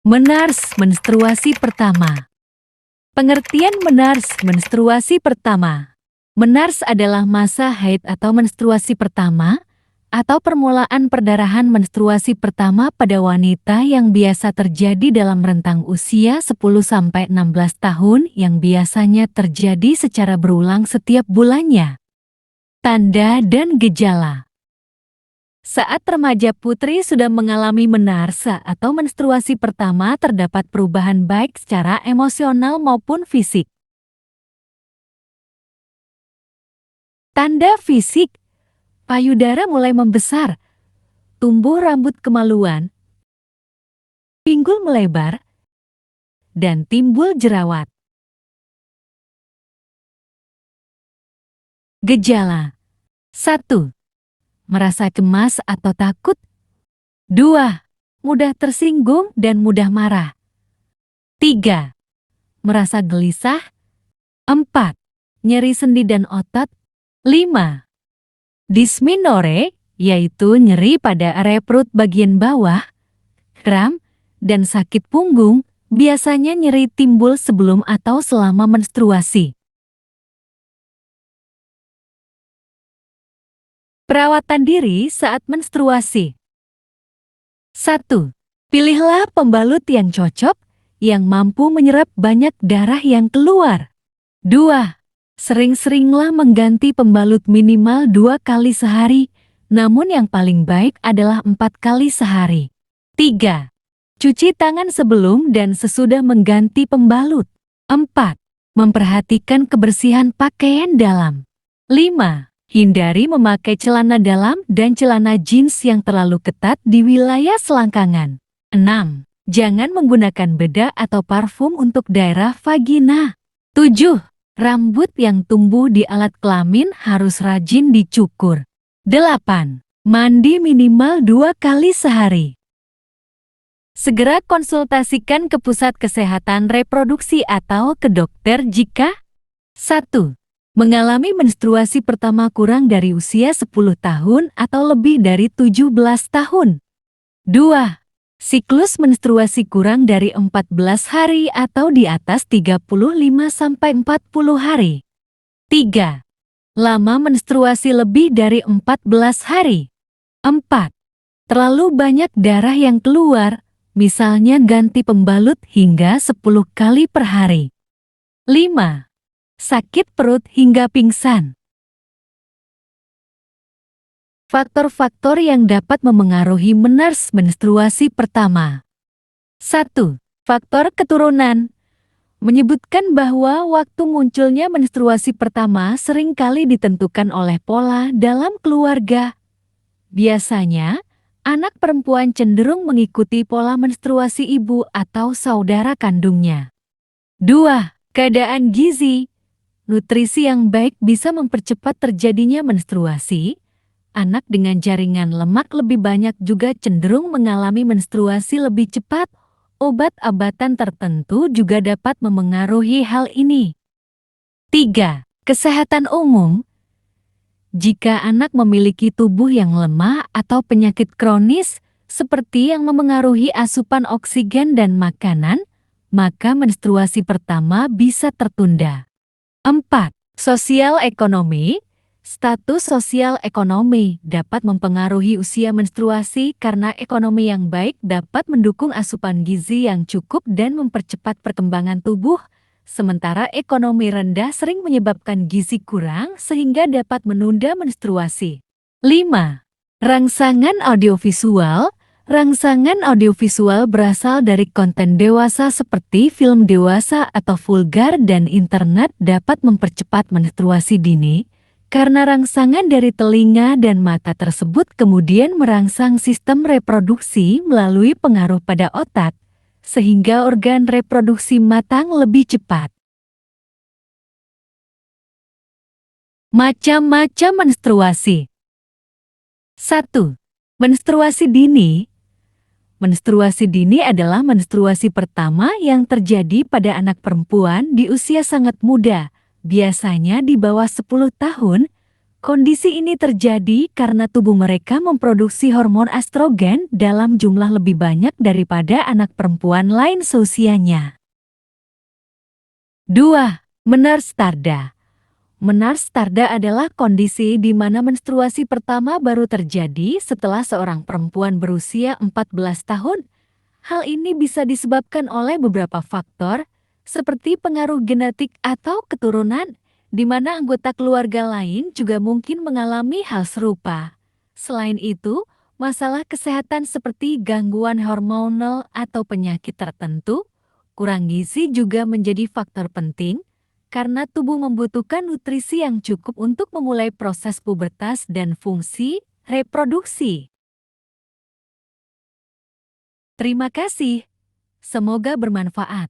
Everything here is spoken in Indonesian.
Menars menstruasi pertama. Pengertian menars menstruasi pertama. Menars adalah masa haid atau menstruasi pertama, atau permulaan perdarahan menstruasi pertama pada wanita yang biasa terjadi dalam rentang usia 10-16 tahun yang biasanya terjadi secara berulang setiap bulannya. Tanda dan gejala. Saat remaja putri sudah mengalami menarsa atau menstruasi pertama, terdapat perubahan baik secara emosional maupun fisik. Tanda fisik: payudara mulai membesar, tumbuh rambut kemaluan, pinggul melebar, dan timbul jerawat. Gejala: 1. Merasa cemas atau takut. 2. Mudah tersinggung dan mudah marah. 3. Merasa gelisah. 4. Nyeri sendi dan otot. 5. Dysmenorrhea, yaitu nyeri pada area perut bagian bawah, kram, dan sakit punggung, biasanya nyeri timbul sebelum atau selama menstruasi. Perawatan diri saat menstruasi. 1. Pilihlah pembalut yang cocok, yang mampu menyerap banyak darah yang keluar. 2. Sering-seringlah mengganti pembalut minimal 2 kali sehari, namun yang paling baik adalah 4 kali sehari. 3. Cuci tangan sebelum dan sesudah mengganti pembalut. 4. Memperhatikan kebersihan pakaian dalam. 5. Hindari memakai celana dalam dan celana jeans yang terlalu ketat di wilayah selangkangan. 6. Jangan menggunakan bedak atau parfum untuk daerah vagina. 7. Rambut yang tumbuh di alat kelamin harus rajin dicukur. 8. Mandi minimal 2 kali sehari. Segera konsultasikan ke pusat kesehatan reproduksi atau ke dokter jika 1. Mengalami menstruasi pertama kurang dari usia 10 tahun atau lebih dari 17 tahun. 2. Siklus menstruasi kurang dari 14 hari atau di atas 35-40 hari. 3. Lama menstruasi lebih dari 14 hari. 4. Terlalu banyak darah yang keluar, misalnya ganti pembalut hingga 10 kali per hari. 5. Sakit perut hingga pingsan. Faktor-faktor yang dapat memengaruhi menars menstruasi pertama. 1. Faktor keturunan. Menyebutkan bahwa waktu munculnya menstruasi pertama seringkali ditentukan oleh pola dalam keluarga. Biasanya, anak perempuan cenderung mengikuti pola menstruasi ibu atau saudara kandungnya. 2. Keadaan gizi. Nutrisi yang baik bisa mempercepat terjadinya menstruasi. Anak dengan jaringan lemak lebih banyak juga cenderung mengalami menstruasi lebih cepat. Obat-obatan tertentu juga dapat memengaruhi hal ini. 3. Kesehatan umum. Jika anak memiliki tubuh yang lemah atau penyakit kronis, seperti yang memengaruhi asupan oksigen dan makanan, maka menstruasi pertama bisa tertunda. 4. Sosial ekonomi. Status sosial ekonomi dapat mempengaruhi usia menstruasi karena ekonomi yang baik dapat mendukung asupan gizi yang cukup dan mempercepat perkembangan tubuh, sementara ekonomi rendah sering menyebabkan gizi kurang sehingga dapat menunda menstruasi. 5. Rangsangan audiovisual. Rangsangan audiovisual berasal dari konten dewasa seperti film dewasa atau vulgar dan internet dapat mempercepat menstruasi dini, karena rangsangan dari telinga dan mata tersebut kemudian merangsang sistem reproduksi melalui pengaruh pada otak, sehingga organ reproduksi matang lebih cepat. Macam-macam menstruasi. 1. Menstruasi dini. Menstruasi dini adalah menstruasi pertama yang terjadi pada anak perempuan di usia sangat muda, biasanya di bawah 10 tahun, Kondisi ini terjadi karena tubuh mereka memproduksi hormon estrogen dalam jumlah lebih banyak daripada anak perempuan lain seusianya. 2. Menars tarda. Menars tarda adalah kondisi di mana menstruasi pertama baru terjadi setelah seorang perempuan berusia 14 tahun. Hal ini bisa disebabkan oleh beberapa faktor, seperti pengaruh genetik atau keturunan, di mana anggota keluarga lain juga mungkin mengalami hal serupa. Selain itu, masalah kesehatan seperti gangguan hormonal atau penyakit tertentu, kurang gizi juga menjadi faktor penting, karena tubuh membutuhkan nutrisi yang cukup untuk memulai proses pubertas dan fungsi reproduksi. Terima kasih. Semoga bermanfaat.